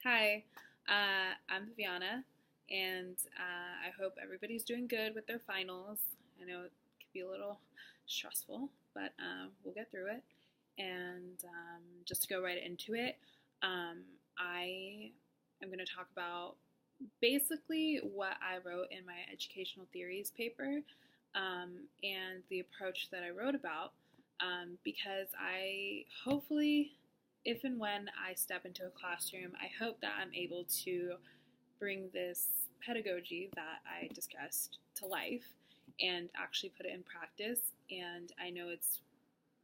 Hi, I'm Viviana, and I hope everybody's doing good with their finals. I know it can be a little stressful, but we'll get through it. And just to go right into it, I am going to talk about basically what I wrote in my educational theories paper and the approach that I wrote about because I hopefully, if and when I step into a classroom, I hope that I'm able to bring this pedagogy that I discussed to life and actually put it in practice. And I know it's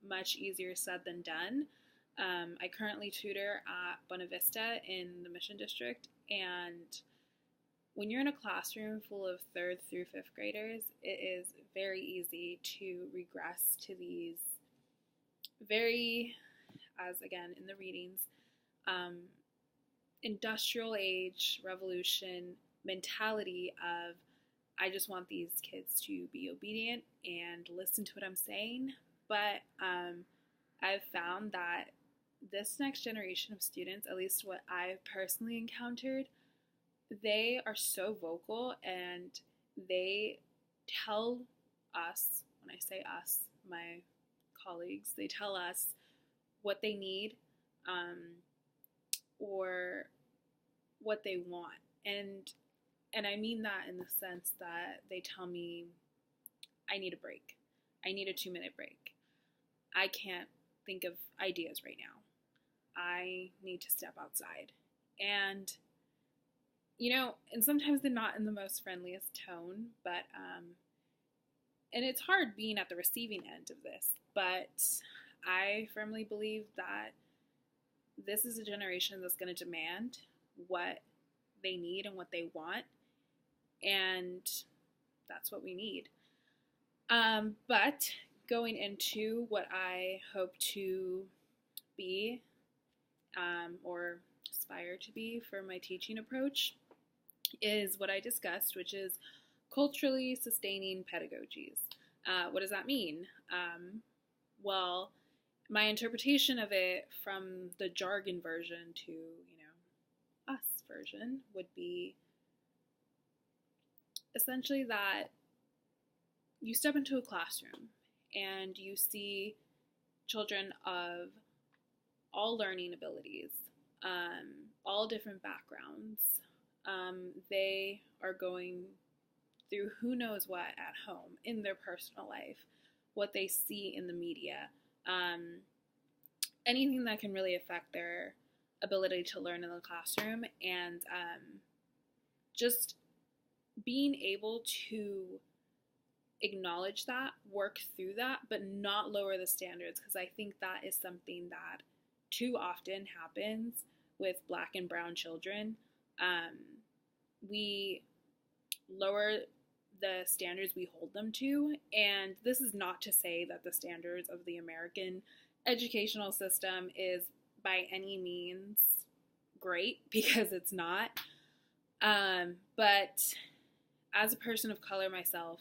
much easier said than done. I currently tutor at Buena Vista in the Mission District, and when you're in a classroom full of third through fifth graders, it is very easy to regress to these very, as again in the readings, um, industrial age revolution mentality of I just want these kids to be obedient and listen to what I'm saying. But I've found that this next generation of students, at least what I've personally encountered, they are so vocal and they tell us, when I say us, my colleagues, they tell us what they need um, or what they want. And I mean that in the sense that they tell me I need a break. I need a 2-minute break. I can't think of ideas right now. I need to step outside. And and sometimes they're not in the most friendliest tone, but and it's hard being at the receiving end of this, but I firmly believe that this is a generation that's going to demand what they need and what they want, and that's what we need. But going into what I hope to be or aspire to be for my teaching approach is what I discussed, which is culturally sustaining pedagogies. What does that mean? Well, my interpretation of it from the jargon version to, us version would be essentially that you step into a classroom and you see children of all learning abilities, all different backgrounds. They are going through who knows what at home in their personal life, what they see in the media, anything that can really affect their ability to learn in the classroom, and just being able to acknowledge that, work through that, but not lower the standards, because I think that is something that too often happens with Black and brown children. We lower the standards we hold them to, and this is not to say that the standards of the American educational system is by any means great, because it's not. But as a person of color myself,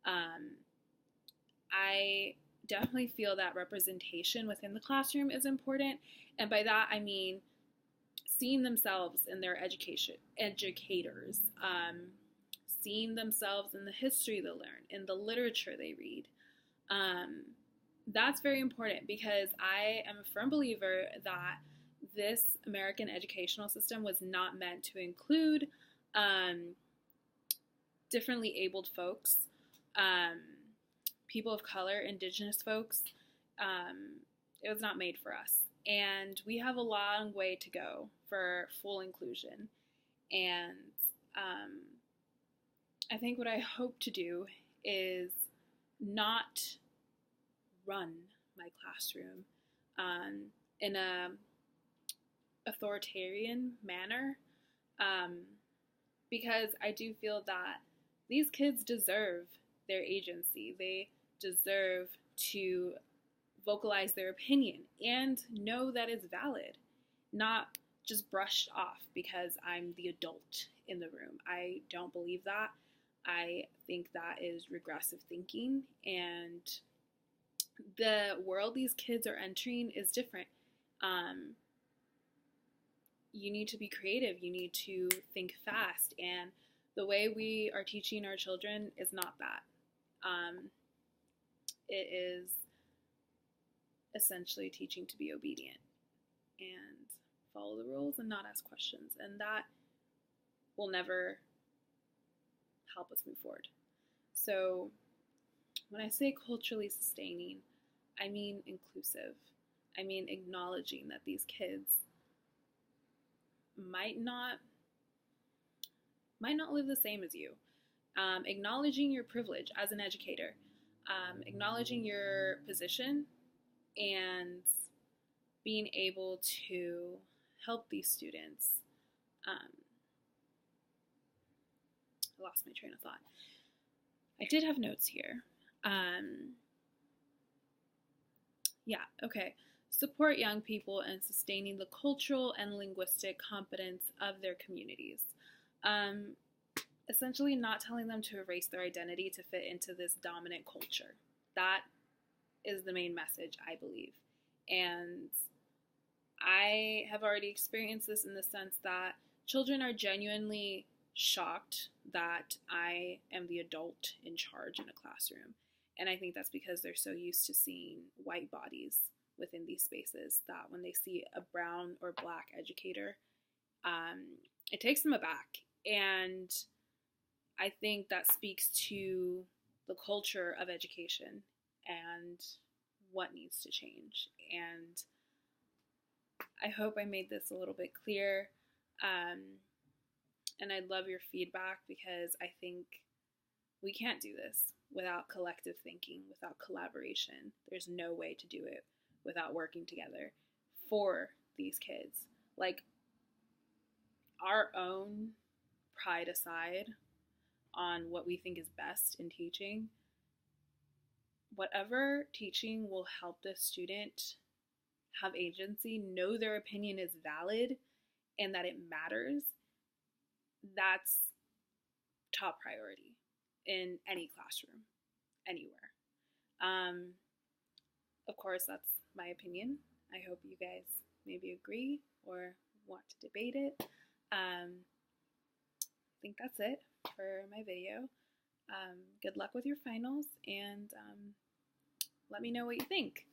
I definitely feel that representation within the classroom is important, and by that I mean seeing themselves in their educators, seeing themselves in the history they learn, in the literature they read. That's very important, because I am a firm believer that this American educational system was not meant to include differently abled folks, people of color, indigenous folks. It was not made for us. And we have a long way to go for full inclusion. And I think what I hope to do is not run my classroom in a authoritarian manner, because I do feel that these kids deserve their agency. They deserve to vocalize their opinion and know that it's valid, not just brushed off because I'm the adult in the room. I don't believe that. I think that is regressive thinking, and the world these kids are entering is different. you need to be creative, you need to think fast, and the way we are teaching our children is not that. It is essentially teaching to be obedient and follow the rules and not ask questions, and that will never help us move forward. So when I say culturally sustaining, I mean inclusive. I mean acknowledging that these kids might not live the same as you. Acknowledging your privilege as an educator, acknowledging your position, and being able to help these students. I lost my train of thought. I did have notes here. Support young people in sustaining the cultural and linguistic competence of their communities. Essentially not telling them to erase their identity to fit into this dominant culture. That is the main message, I believe. And I have already experienced this in the sense that children are genuinely shocked that I am the adult in charge in a classroom. And I think that's because they're so used to seeing white bodies within these spaces that when they see a brown or black educator, it takes them aback. And I think that speaks to the culture of education and what needs to change. And I hope I made this a little bit clear. And I'd love your feedback, because I think we can't do this without collective thinking, without collaboration. There's no way to do it without working together for these kids. Like, our own pride aside on what we think is best in teaching, whatever teaching will help the student have agency, know their opinion is valid, and that it matters, that's top priority in any classroom, anywhere. Of course, that's my opinion. I hope you guys maybe agree or want to debate it. I think that's it for my video. Good luck with your finals, and let me know what you think.